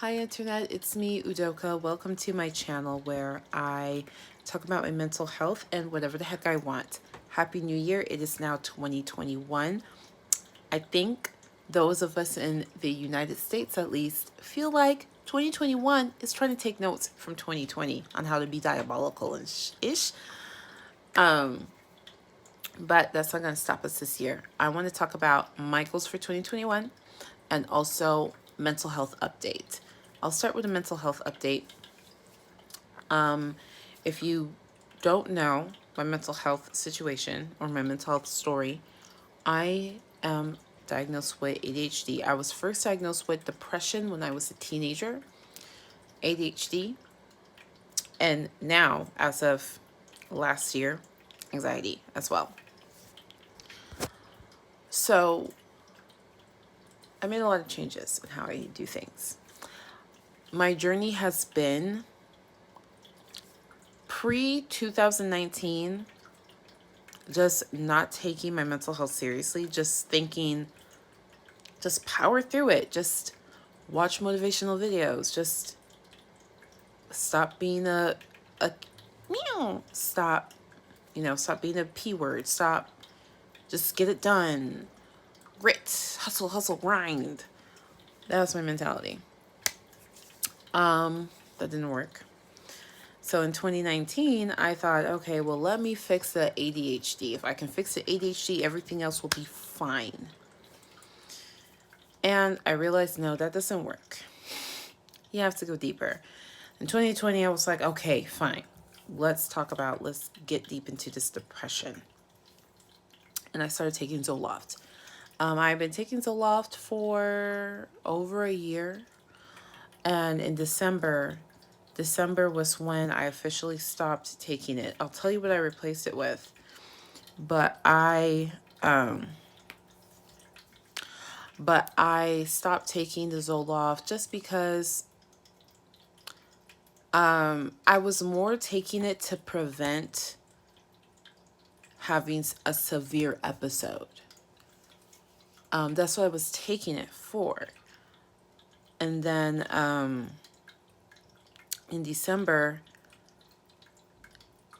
Hi Internet, it's me Udoka. Welcome to my channel where I talk about my mental health and whatever the heck I want. Happy New Year. It is now 2021. I think those of us in the United States at least feel like 2021 is trying to take notes from 2020 on how to be diabolical and ish. But that's not going to stop us this year. I want to talk about my goals for 2021 and also mental health update. I'll start with a mental health update. If you don't know my mental health situation or my mental health story, I am diagnosed with ADHD. I was first diagnosed with depression when I was a teenager, ADHD, and now, as of last year, anxiety as well. So I made a lot of changes in how I do things. My journey has been pre-2019, just not taking my mental health seriously, just thinking, just power through it, just watch motivational videos, just stop being a meow, stop being a P word, stop, just get it done, grit, hustle, grind. That was my mentality. That didn't work. So in 2019, I thought, okay, well, let me fix the ADHD. If I can fix the ADHD, everything else will be fine. And I realized, no, that doesn't work. You have to go deeper. In 2020, I was like, okay, fine. Let's get deep into this depression. And I started taking Zoloft. I've been taking Zoloft for over a year. And in December was when I officially stopped taking it. I'll tell you what I replaced it with. But I stopped taking the Zoloft just because I was more taking it to prevent having a severe episode. That's what I was taking it for. And then in December,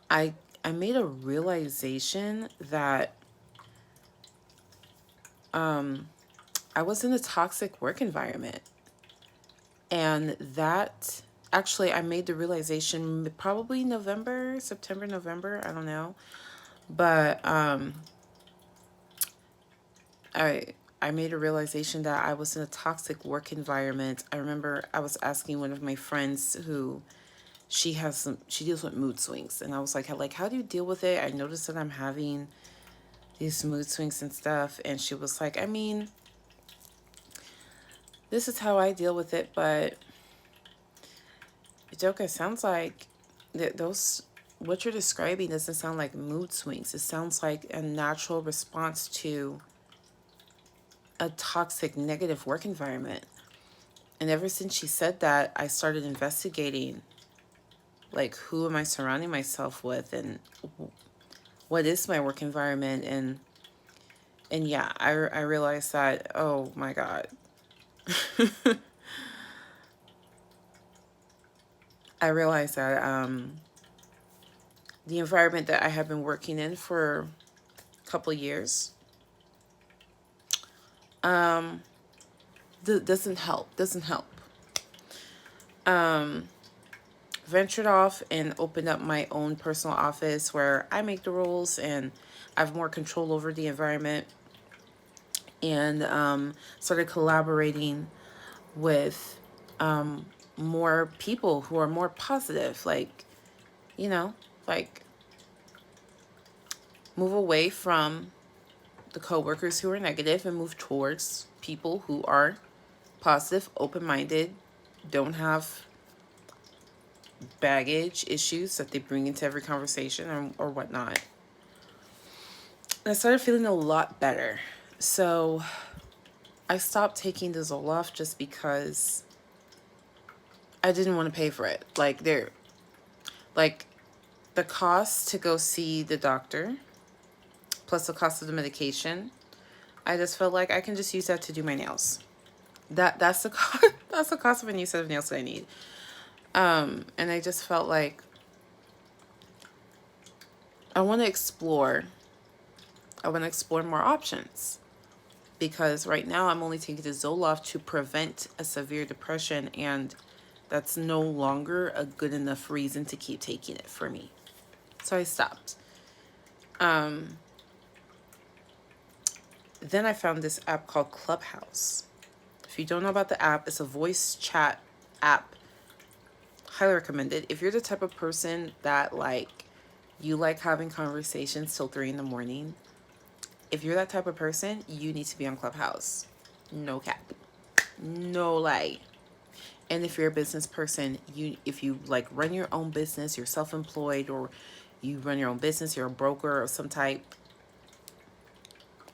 I made a realization that I was in a toxic work environment. And that, actually, I made the realization probably September, November, I don't know. But I made a realization that I was in a toxic work environment. I remember I was asking one of my friends who she deals with mood swings. And I was like, how do you deal with it? I noticed that I'm having these mood swings and stuff. And she was like, I mean, this is how I deal with it, but Joker, sounds like what you're describing doesn't sound like mood swings. It sounds like a natural response to a toxic, negative work environment. And ever since she said that, I started investigating, like, who am I surrounding myself with and what is my work environment? And yeah, I realized that, oh my God. I realized that the environment that I have been working in for a couple of years doesn't help. Ventured off and opened up my own personal office where I make the rules and I have more control over the environment, and started collaborating with more people who are more positive, like move away from the coworkers who are negative and move towards people who are positive, open-minded, don't have baggage issues that they bring into every conversation or whatnot. And I started feeling a lot better. So I stopped taking the Zoloft just because I didn't want to pay for it. The cost to go see the doctor plus the cost of the medication, I just felt like I can just use that to do my nails. That's the cost. That's the cost of a new set of nails that I need. And I just felt like I want to explore. I want to explore more options because right now I'm only taking the Zoloft to prevent a severe depression, and that's no longer a good enough reason to keep taking it for me. So I stopped. Then I found this app called Clubhouse. If you don't know about the app, it's a voice chat app. Highly recommended. If you're the type of person that you like having conversations till 3 in the morning, if you're that type of person, you need to be on Clubhouse. No cap. No lie. And if you're a business person, if you like run your own business, you're self-employed, or you run your own business, you're a broker of some type,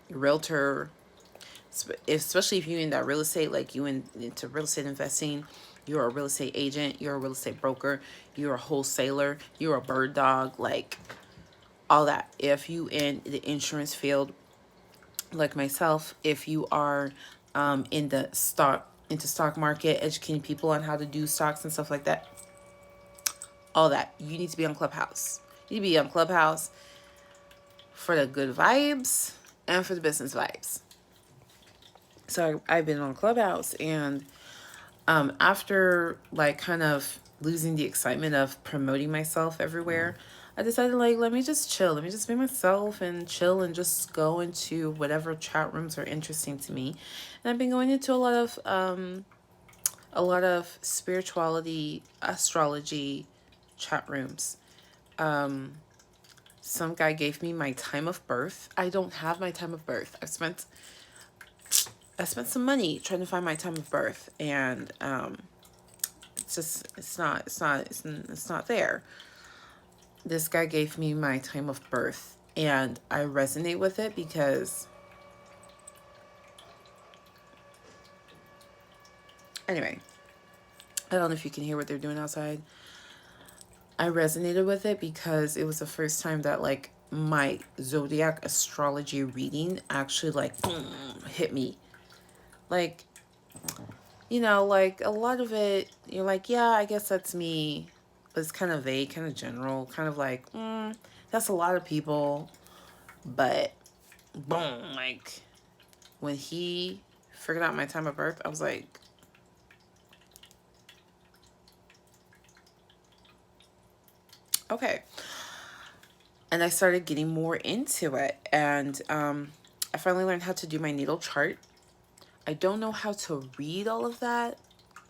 you're a realtor, especially if you're in that real estate, like into real estate investing, you're a real estate agent, you're a real estate broker, you're a wholesaler, you're a bird dog, like all that. If you in the insurance field, like myself, if you are in the stock market, educating people on how to do stocks and stuff like that, all that, you need to be on Clubhouse. You need to be on Clubhouse for the good vibes and for the business vibes. So I've been on Clubhouse, and after like kind of losing the excitement of promoting myself everywhere, I decided like, let me just chill. Let me just be myself and chill and just go into whatever chat rooms are interesting to me. And I've been going into a lot of spirituality, astrology chat rooms. Some guy gave me my time of birth. I don't have my time of birth. I spent some money trying to find my time of birth, and it's not there. This guy gave me my time of birth, and I resonate with it because anyway, I don't know if you can hear what they're doing outside. I resonated with it because it was the first time that like my zodiac astrology reading actually like hit me. Like, like a lot of it, you're like, yeah, I guess that's me. But it's kind of vague, kind of general, kind of like, that's a lot of people. But boom, like when he figured out my time of birth, I was like, okay. And I started getting more into it. And I finally learned how to do my natal chart. I don't know how to read all of that.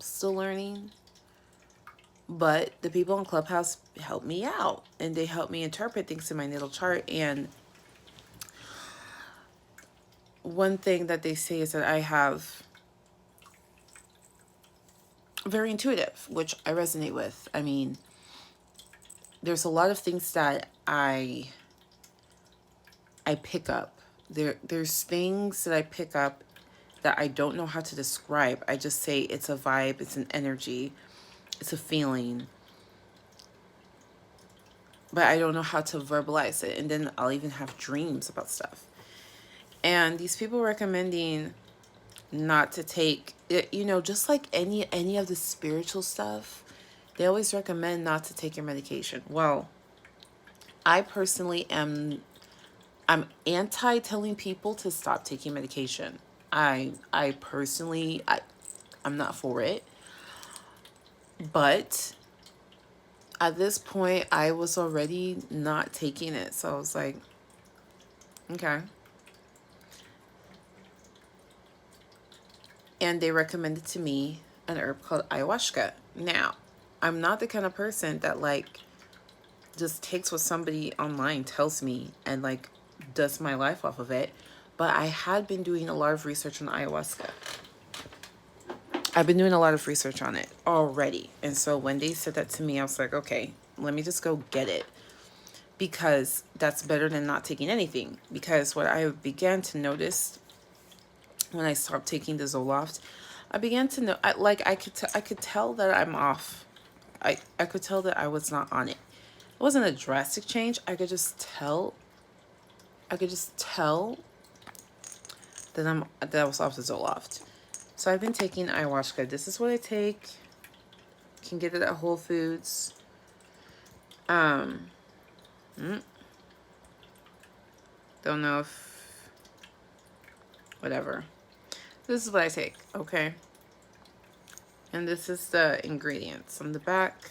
Still learning. But the people in Clubhouse helped me out. And they helped me interpret things in my natal chart. And one thing that they say is that I have very intuitive, which I resonate with. I mean, there's a lot of things that I pick up. There's things that I pick up that I don't know how to describe. I just say it's a vibe, it's an energy, it's a feeling. But I don't know how to verbalize it. And then I'll even have dreams about stuff. And these people recommending not to take it, just like any of the spiritual stuff, they always recommend not to take your medication. Well, I personally I'm anti telling people to stop taking medication. I'm not for it. But at this point, I was already not taking it. So I was like, okay. And they recommended to me an herb called ayahuasca. Now, I'm not the kind of person that like just takes what somebody online tells me and like does my life off of it. But I had been doing a lot of research on ayahuasca. I've been doing a lot of research on it already. And so when they said that to me, I was like, okay, let me just go get it. Because that's better than not taking anything. Because what I began to notice when I stopped taking the Zoloft, I began to know, I could tell that I'm off. I could tell that I was not on it. It wasn't a drastic change. I could just tell that I was off the Zoloft. So I've been taking ayahuasca. This is what I take. You can get it at Whole Foods. Don't know if, whatever. This is what I take, okay? And this is the ingredients on the back.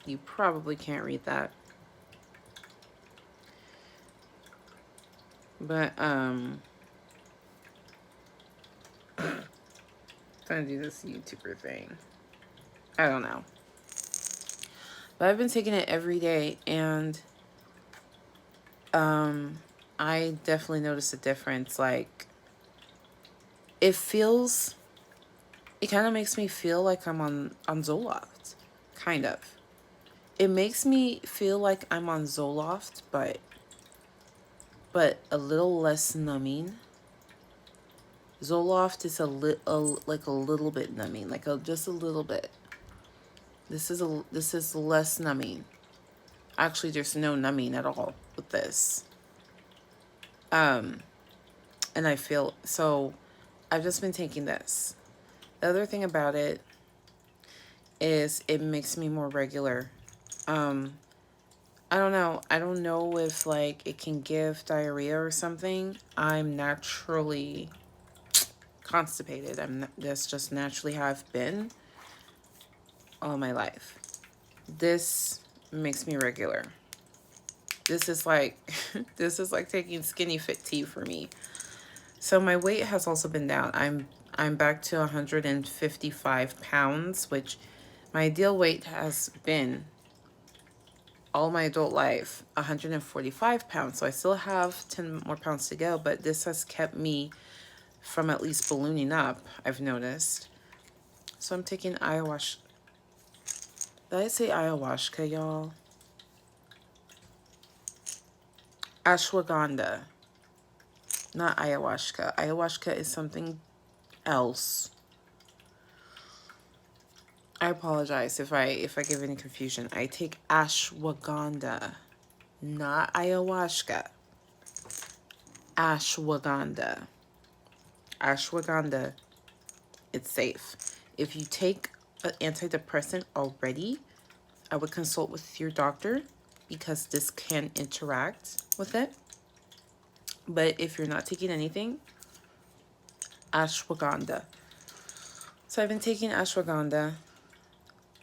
You probably can't read that. But, trying to do this YouTuber thing. I don't know. But I've been taking it every day, and I definitely noticed a difference. Like, it kind of makes me feel like I'm on Zoloft. Kind of. It makes me feel like I'm on Zoloft, but a little less numbing. Zoloft is like a little bit numbing, like just a little bit. This is less numbing. Actually, there's no numbing at all with this. And I feel so. I've just been taking this. The other thing about it is it makes me more regular. I don't know. I don't know if like it can give diarrhea or something. I'm naturally constipated. That's just naturally how I've been all my life. This makes me regular. This is like this is like taking skinny fit tea for me. So my weight has also been down. I'm back to 155 pounds, which my ideal weight has been all my adult life 145 pounds. So I still have 10 more pounds to go, but this has kept me from at least ballooning up, I've noticed. So I'm taking ayahuasca. Did I say ayahuasca, y'all? Ashwagandha, not ayahuasca. Ayahuasca is something else. I apologize if I give any confusion. I take ashwagandha, not ayahuasca. Ashwagandha. Ashwagandha, it's safe. If you take an antidepressant already, I would consult with your doctor because this can interact with it. But if you're not taking anything, ashwagandha. So I've been taking ashwagandha.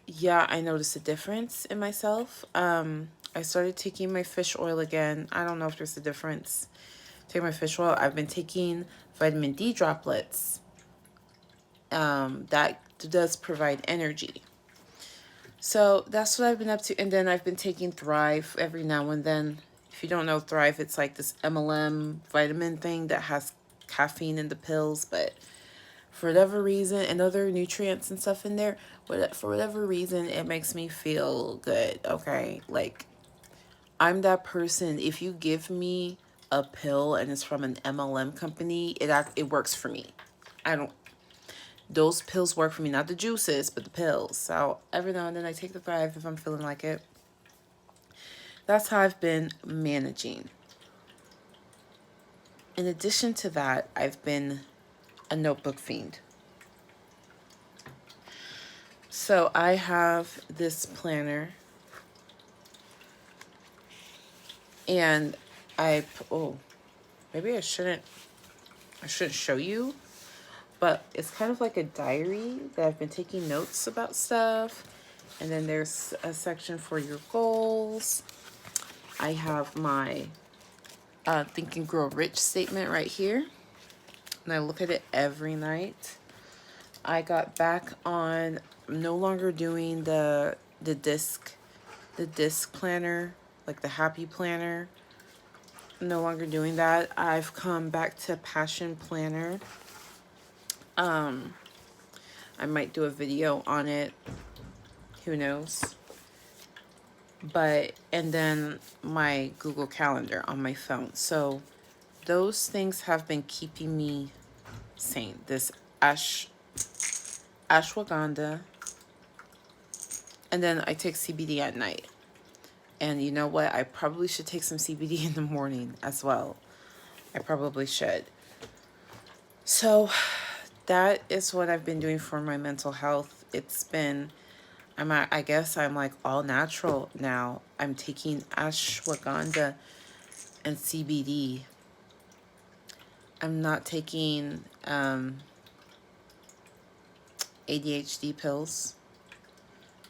Yeah, I noticed a difference in myself. I started taking my fish oil again. I don't know if there's a difference. Take my fish oil. I've been taking vitamin D droplets. That does provide energy. So that's what I've been up to. And then I've been taking Thrive every now and then. If you don't know Thrive, it's like this MLM vitamin thing that has caffeine in the pills, but for whatever reason, and other nutrients and stuff in there, for whatever reason, it makes me feel good, okay? Like, I'm that person. If you give me a pill and it's from an MLM company, it works for me. Those pills work for me, not the juices, but the pills. So every now and then I take the Thrive if I'm feeling like it. That's how I've been managing. In addition to that, I've been a notebook fiend. So I have this planner, and maybe I shouldn't show you, but it's kind of like a diary that I've been taking notes about stuff. And then there's a section for your goals. I have my Think and Grow Rich statement right here, and I look at it every night. I got back on, I'm no longer doing the disc planner, like the happy planner. I'm no longer doing that. I've come back to passion planner. I might do a video on it, who knows. And then my Google Calendar on my phone. So those things have been keeping me sane. This ashwagandha, and then I take CBD at night. And you know what? I probably should take some CBD in the morning as well. I probably should. So that is what I've been doing for my mental health. It's been, I guess I'm like all natural now. I'm taking ashwagandha and CBD. I'm not taking ADHD pills.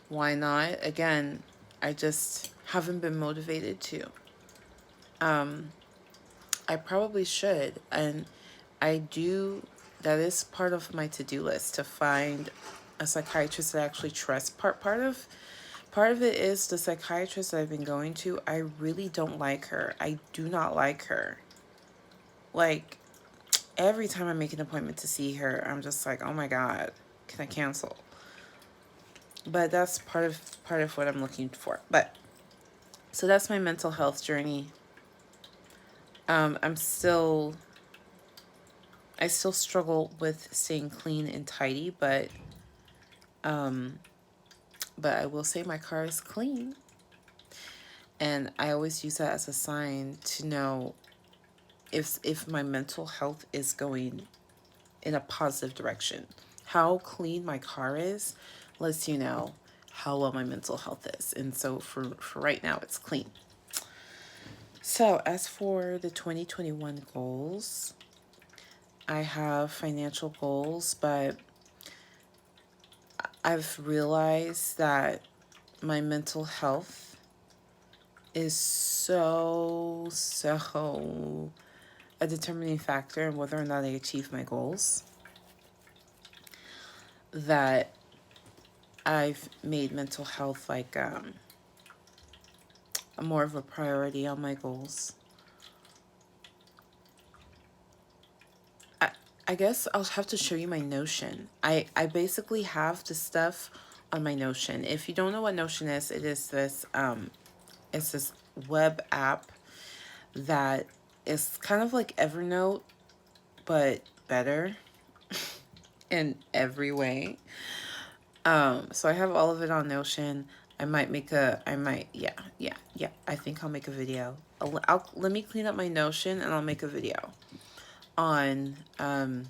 Why not? Again, I just haven't been motivated to. I probably should. And I do, that is part of my to-do list, to find a psychiatrist that I actually trust. Part of it is the psychiatrist that I've been going to. I really don't like her. I do not like her. Like, every time I make an appointment to see her, I'm just like, oh my God, can I cancel? But that's part of what I'm looking for. But so that's my mental health journey. I still struggle with staying clean and tidy, but I will say my car is clean. And I always use that as a sign to know if my mental health is going in a positive direction. How clean my car is lets you know how well my mental health is. And so for right now, it's clean. So as for the 2021 goals, I have financial goals, but I've realized that my mental health is so a determining factor in whether or not I achieve my goals, that I've made mental health like more of a priority on my goals. I guess I'll have to show you my Notion. I basically have the stuff on my Notion. If you don't know what Notion is, it's this web app that is kind of like Evernote, but better in every way. So I have all of it on Notion. I think I'll make a video. Let me clean up my Notion and I'll make a video on, I'll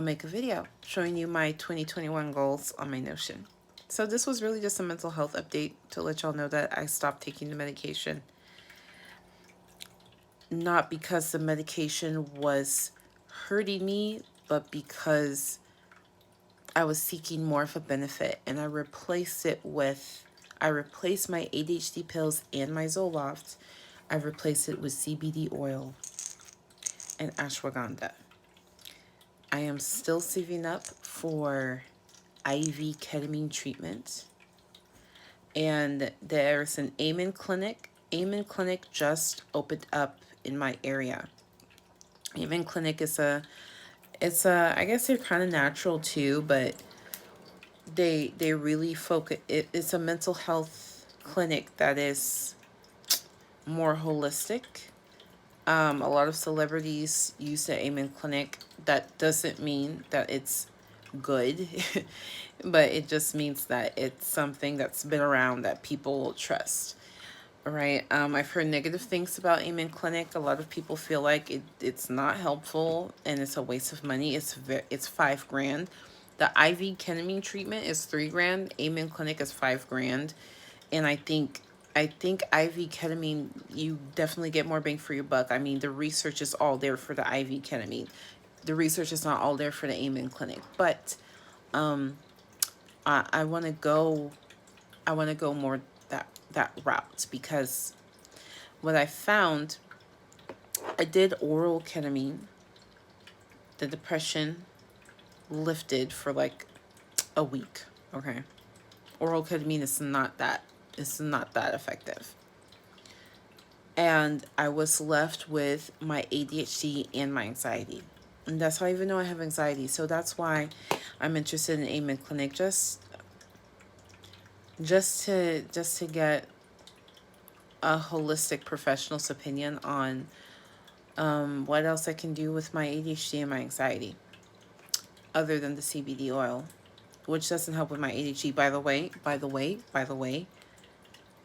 make a video showing you my 2021 goals on my Notion. So this was really just a mental health update to let y'all know that I stopped taking the medication. Not because the medication was hurting me, but because I was seeking more of a benefit, and I replaced my ADHD pills and my Zoloft. I replaced it with CBD oil and ashwagandha. I am still saving up for IV ketamine treatment. And there's an Amen Clinic. Amen Clinic just opened up in my area. Amen Clinic is I guess they're kind of natural too, but they really focus, it's a mental health clinic that is more holistic. A lot of celebrities use the Amen Clinic. That doesn't mean that it's good, but it just means that it's something that's been around that people trust. Right. I've heard negative things about Amen Clinic. A lot of people feel like it's not helpful and it's a waste of money. It's $5,000. The IV ketamine treatment is $3,000. Amen Clinic is $5,000. And I think IV ketamine, you definitely get more bang for your buck. I mean, the research is all there for the IV ketamine. The research is not all there for the Amen Clinic. But I want to go more that route, because what I found, I did oral ketamine. The depression lifted for like a week. Okay. Oral ketamine is not that effective. And I was left with my ADHD and my anxiety. And that's how I even know I have anxiety. So that's why I'm interested in Amen Clinic, just to get a holistic professional's opinion on what else I can do with my ADHD and my anxiety, other than the CBD oil, which doesn't help with my ADHD. By the way,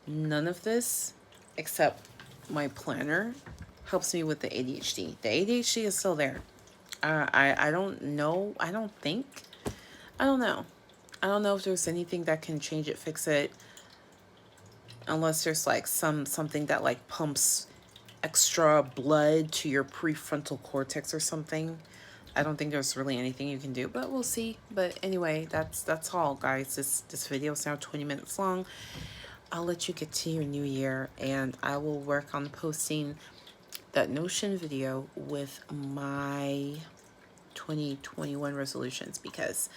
none of this, except my planner, helps me with the ADHD. The ADHD is still there. I don't know. I don't think. I don't know. I don't know if there's anything that can change it, fix it, unless there's like something that like pumps extra blood to your prefrontal cortex or something. I don't think there's really anything you can do, but we'll see. But anyway, that's all, guys. This video is now 20 minutes long. I'll let you get to your new year, and I will work on posting that Notion video with my 2021 resolutions, because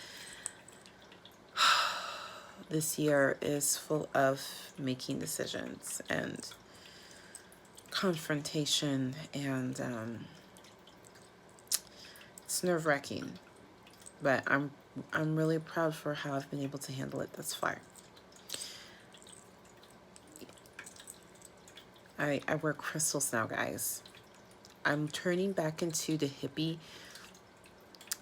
this year is full of making decisions and confrontation, and it's nerve-wracking, but I'm really proud for how I've been able to handle it thus far. I wear crystals now, guys. I'm turning back into the hippie.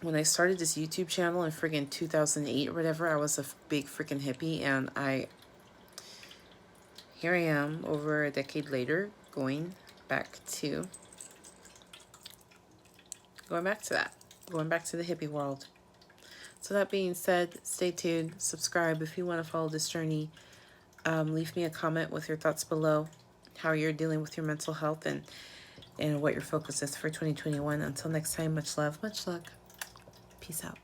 When I started this YouTube channel in friggin' 2008 or whatever, I was a big freaking hippie, and here I am over a decade later, going back to that, going back to the hippie world. So that being said, stay tuned, subscribe if you want to follow this journey. Leave me a comment with your thoughts below, how you're dealing with your mental health, and what your focus is for 2021. Until next time, much love, much luck. Peace out.